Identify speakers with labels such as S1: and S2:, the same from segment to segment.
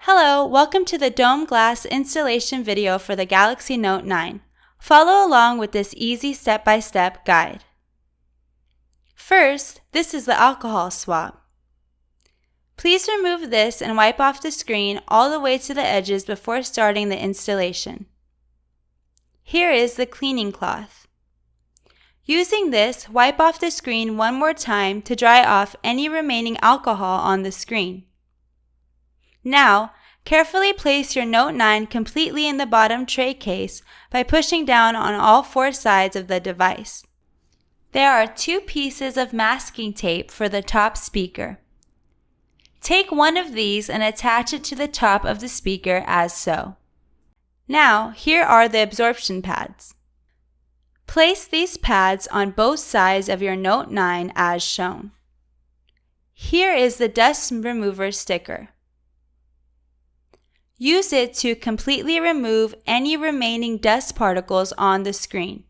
S1: Hello, welcome to the Dome Glass installation video for the Galaxy Note 9. Follow along with this easy step-by-step guide. First, this is the alcohol swab. Please remove this and wipe off the screen all the way to the edges before starting the installation. Here is the cleaning cloth. Using this, wipe off the screen one more time to dry off any remaining alcohol on the screen. Now, carefully place your Note 9 completely in the bottom tray case by pushing down on all four sides of the device. There are two pieces of masking tape for the top speaker. Take one of these and attach it to the top of the speaker as so. Now, here are the absorption pads. Place these pads on both sides of your Note 9 as shown. Here is the dust remover sticker. Use it to completely remove any remaining dust particles on the screen.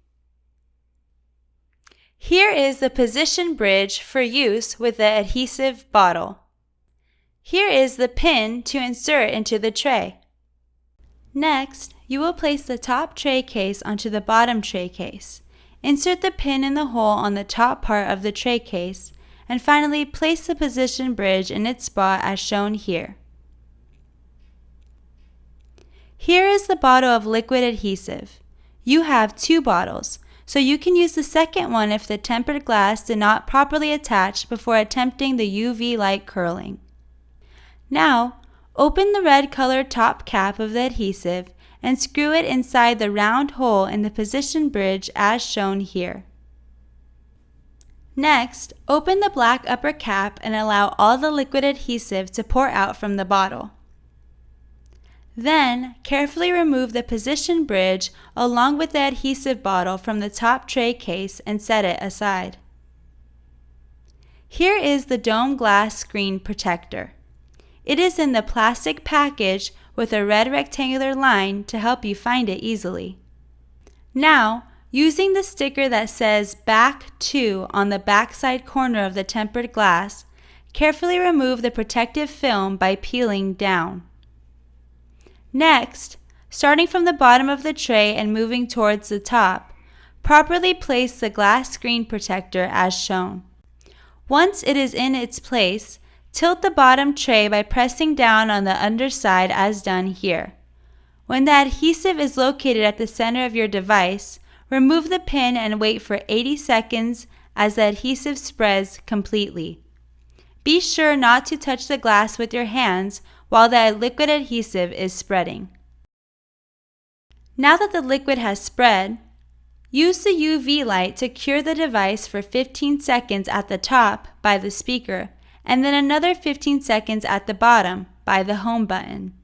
S1: Here is the position bridge for use with the adhesive bottle. Here is the pin to insert into the tray. Next, you will place the top tray case onto the bottom tray case. Insert the pin in the hole on the top part of the tray case, and finally place the position bridge in its spot as shown here. Here is the bottle of liquid adhesive. You have two bottles, so you can use the second one if the tempered glass did not properly attach before attempting the UV light curling. Now, open the red colored top cap of the adhesive and screw it inside the round hole in the position bridge as shown here. Next, open the black upper cap and allow all the liquid adhesive to pour out from the bottle. Then, carefully remove the position bridge along with the adhesive bottle from the top tray case and set it aside. Here is the dome glass screen protector. It is in the plastic package with a red rectangular line to help you find it easily. Now, using the sticker that says Back To on the backside corner of the tempered glass, carefully remove the protective film by peeling down. Next, starting from the bottom of the tray and moving towards the top, properly place the glass screen protector as shown. Once it is in its place, tilt the bottom tray by pressing down on the underside as done here. When the adhesive is located at the center of your device, remove the pin and wait for 80 seconds as the adhesive spreads completely. Be sure not to touch the glass with your hands while the liquid adhesive is spreading. Now that the liquid has spread, use the UV light to cure the device for 15 seconds at the top by the speaker and then another 15 seconds at the bottom by the home button.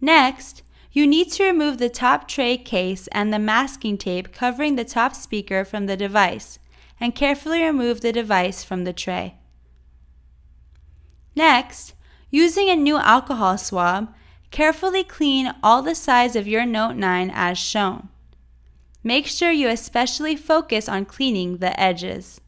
S1: Next, you need to remove the top tray case and the masking tape covering the top speaker from the device and carefully remove the device from the tray. Next, using a new alcohol swab, carefully clean all the sides of your Note 9 as shown. Make sure you especially focus on cleaning the edges.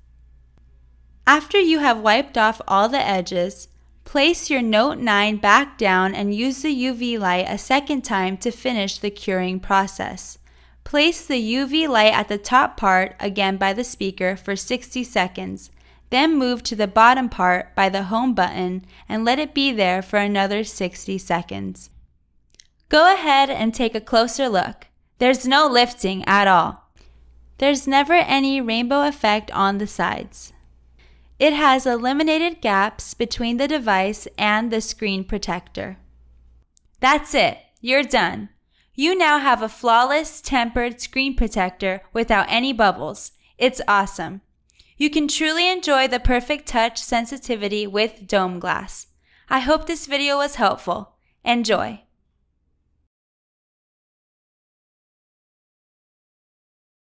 S1: After you have wiped off all the edges, place your Note 9 back down and use the UV light a second time to finish the curing process. Place the UV light at the top part again by the speaker for 60 seconds. Then move to the bottom part by the home button and let it be there for another 60 seconds. Go ahead and take a closer look. There's no lifting at all. There's never any rainbow effect on the sides. It has eliminated gaps between the device and the screen protector. That's it. You're done. You now have a flawless tempered screen protector without any bubbles. It's awesome. You can truly enjoy the perfect touch sensitivity with dome glass. I hope this video was helpful. Enjoy!